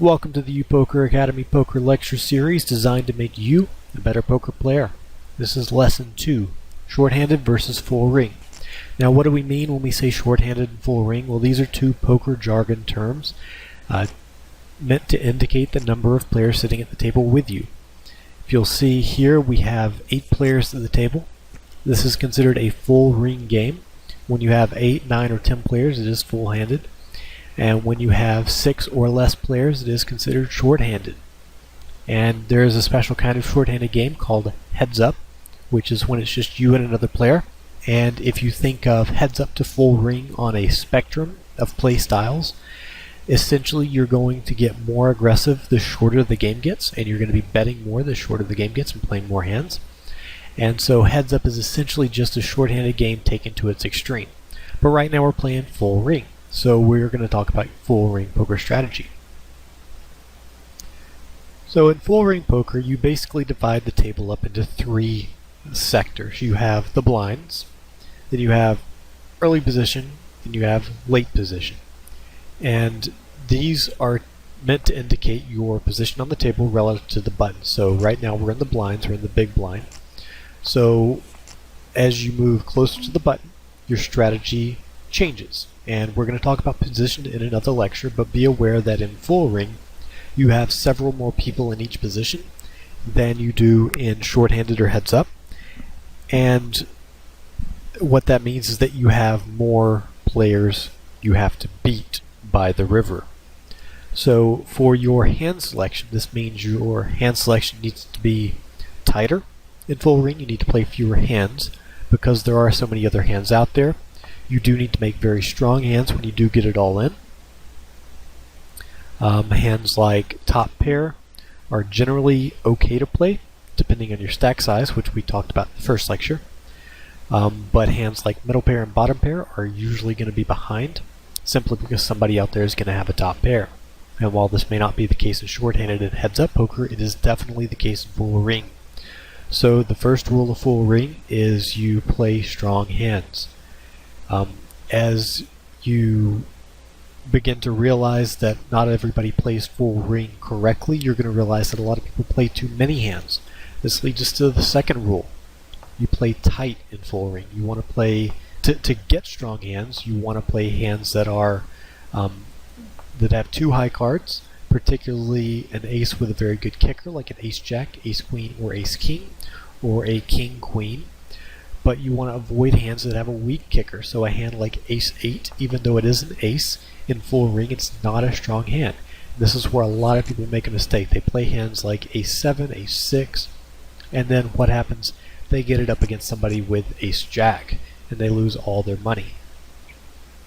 Welcome to the UPoker Academy Poker Lecture Series designed to make you a better poker player. This is Lesson 2, Shorthanded versus Full Ring. Now what do we mean when we say shorthanded and full ring? Well, these are two poker jargon terms meant to indicate the number of players sitting at the table with you. If you'll see here, we have 8 players at the table. This is considered a full ring game. When you have 8, 9, or 10 players, it is full-handed. And when you have 6 or less players, it is considered shorthanded. And there is a special kind of shorthanded game called heads up, which is when it's just you and another player. And if you think of heads up to full ring on a spectrum of play styles, essentially you're going to get more aggressive the shorter the game gets, and you're going to be betting more the shorter the game gets and playing more hands. And so heads up is essentially just a shorthanded game taken to its extreme. But right now we're playing full ring, so we're going to talk about full ring poker strategy. So in full ring poker, you basically divide the table up into 3 sectors. You have the blinds, then you have early position, then you have late position. And these are meant to indicate your position on the table relative to the button. So right now we're in the blinds, we're in the big blind. So as you move closer to the button, your strategy changes. And we're going to talk about position in another lecture, but be aware that in full ring, you have several more people in each position than you do in shorthanded or heads up. And what that means is that you have more players you have to beat by the river. So for your hand selection, this means your hand selection needs to be tighter. In full ring, you need to play fewer hands because there are so many other hands out there. You do need to make very strong hands when you do get it all in. Hands like top pair are generally okay to play, depending on your stack size, which we talked about in the first lecture. But hands like middle pair and bottom pair are usually going to be behind, simply because somebody out there is going to have a top pair. And while this may not be the case in shorthanded and heads-up poker, it is definitely the case in full ring. So the first rule of full ring is you play strong hands. As you begin to realize that not everybody plays full ring correctly, you're going to realize that a lot of people play too many hands. This leads us to the second rule. You play tight in full ring. You want to play, to get strong hands, you want to play hands that are that have 2 high cards, particularly an ace with a very good kicker, like an ace-jack, ace-queen, or ace-king, or a king-queen. But you want to avoid hands that have a weak kicker, so a hand like ace-8, even though it is an ace, in full ring it's not a strong hand. This is where a lot of people make a mistake. They play hands like ace-7, ace-6, and then what happens? They get it up against somebody with ace-jack, and they lose all their money.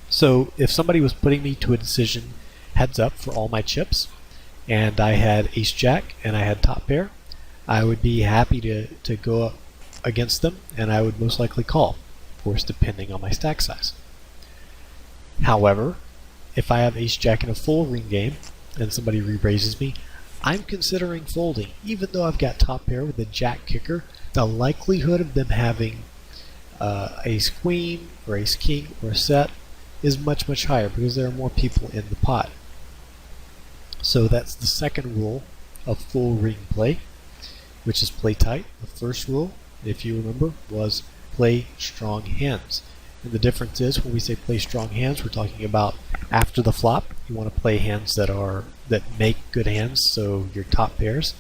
So if somebody was putting me to a decision heads up for all my chips, and I had ace-jack and I had top pair, I would be happy to go up against them, and I would most likely call, of course depending on my stack size. However, if I have ace-jack in a full ring game and somebody re-raises me, I'm considering folding. Even though I've got top pair with a jack kicker, the likelihood of them having ace-queen or ace-king or a set is much, much higher because there are more people in the pot. So that's the second rule of full ring play, which is play tight. The first rule, if you remember, was play strong hands. And the difference is when we say play strong hands, we're talking about after the flop. You want to play hands that make good hands, so your top pairs.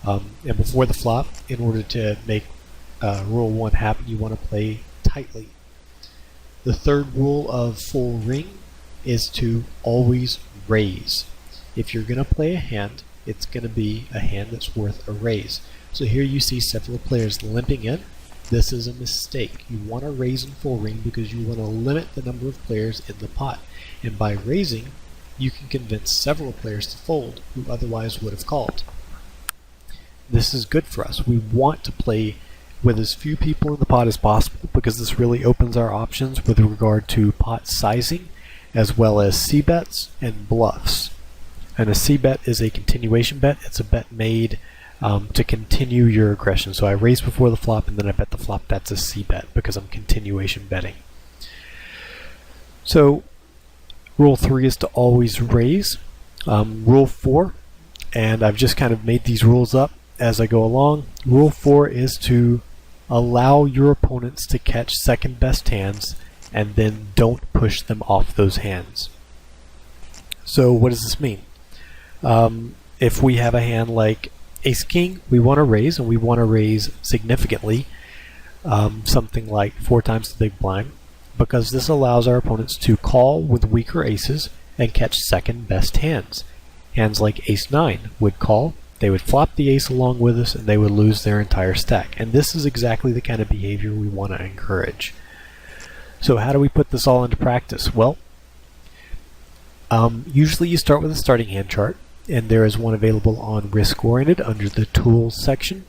And before the flop, in order to make rule 1 happen, you want to play tightly. The third rule of full ring is to always raise. If you're going to play a hand, it's going to be a hand that's worth a raise. So here you see several players limping in. This is a mistake. You want to raise in full ring because you want to limit the number of players in the pot. And by raising, you can convince several players to fold who otherwise would have called. This is good for us. We want to play with as few people in the pot as possible because this really opens our options with regard to pot sizing as well as c-bets and bluffs. And a c-bet is a continuation bet. It's a bet made to continue your aggression. So I raise before the flop and then I bet the flop. That's a c-bet because I'm continuation betting. So rule 3 is to always raise. Rule 4, and I've just kind of made these rules up as I go along. Rule 4 is to allow your opponents to catch second best hands and then don't push them off those hands. So what does this mean? If we have a hand like Ace King, we want to raise, and we want to raise significantly, something like 4 times the big blind, because this allows our opponents to call with weaker aces and catch second best hands. Hands like Ace 9 would call, they would flop the ace along with us, and they would lose their entire stack. And this is exactly the kind of behavior we want to encourage. So how do we put this all into practice? Well, usually you start with a starting hand chart, and there is one available on Risk-Oriented under the Tools section.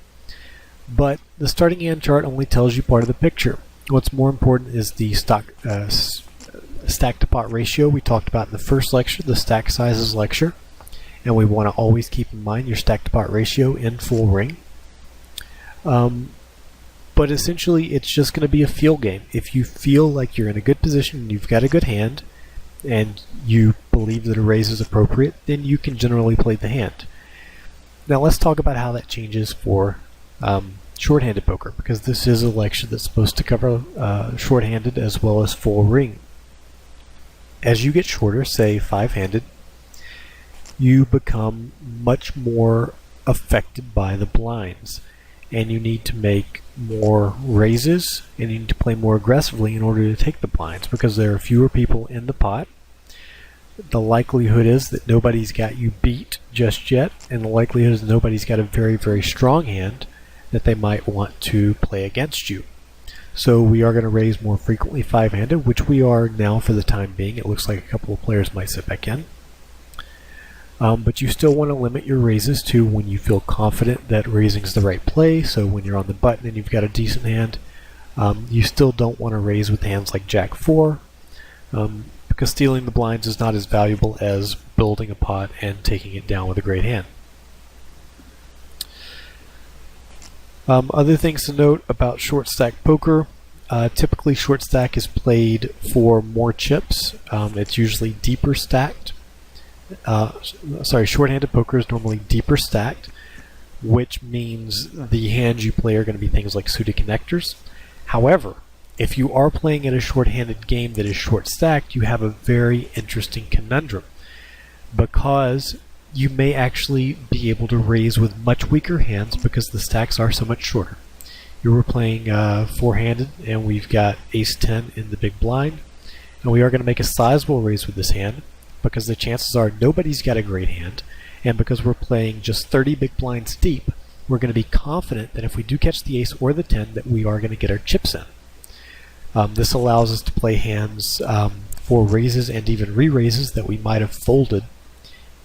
But the starting hand chart only tells you part of the picture. What's more important is the stack to pot ratio we talked about in the first lecture, the stack sizes lecture. And we want to always keep in mind your stack to pot ratio in full ring. But essentially it's just going to be a feel game. If you feel like you're in a good position and you've got a good hand, and you believe that a raise is appropriate, then you can generally play the hand. Now let's talk about how that changes for shorthanded poker, because this is a lecture that's supposed to cover shorthanded as well as full ring. As you get shorter, say 5-handed, you become much more affected by the blinds, and you need to make more raises, and you need to play more aggressively in order to take the blinds, because there are fewer people in the pot. The likelihood is that nobody's got you beat just yet, and the likelihood is nobody's got a very, very strong hand that they might want to play against you. So we are going to raise more frequently 5-handed, which we are now for the time being. It looks like a couple of players might sit back in. But you still want to limit your raises to when you feel confident that raising is the right play. So when you're on the button and you've got a decent hand, you still don't want to raise with hands like Jack 4, because stealing the blinds is not as valuable as building a pot and taking it down with a great hand. Other things to note about short stack poker. Typically short stack is played for more chips. It's usually deeper stacked. Shorthanded poker is normally deeper stacked, which means the hands you play are going to be things like suited connectors. However, if you are playing in a shorthanded game that is short stacked, you have a very interesting conundrum, because you may actually be able to raise with much weaker hands because the stacks are so much shorter. You were playing 4-handed, and we've got Ace 10 in the big blind, and we are going to make a sizable raise with this hand, because the chances are nobody's got a great hand, and because we're playing just 30 big blinds deep, we're going to be confident that if we do catch the ace or the 10, that we are going to get our chips in. This allows us to play hands for raises and even re-raises that we might have folded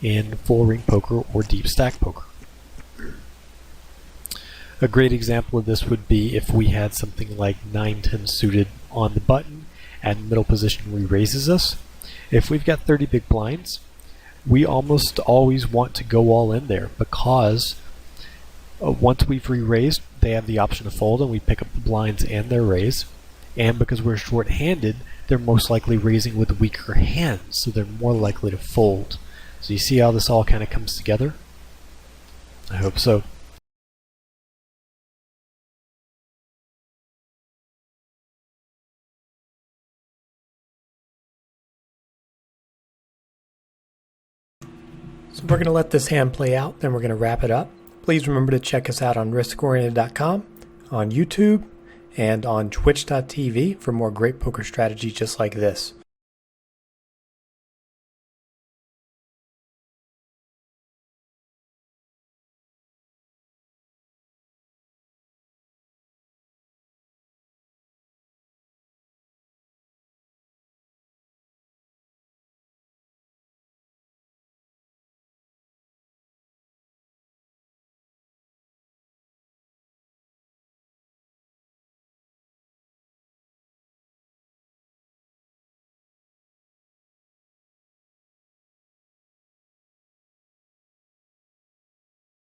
in full ring poker or deep stack poker. A great example of this would be if we had something like 9-10 suited on the button and middle position re-raises us. If we've got 30 big blinds, we almost always want to go all in there, because once we've re-raised, they have the option to fold and we pick up the blinds and their raise. And because we're short-handed, they're most likely raising with weaker hands, so they're more likely to fold. So you see how this all kind of comes together? I hope so. So we're going to let this hand play out, then we're going to wrap it up. Please remember to check us out on riskoriented.com, on YouTube, and on twitch.tv for more great poker strategy just like this.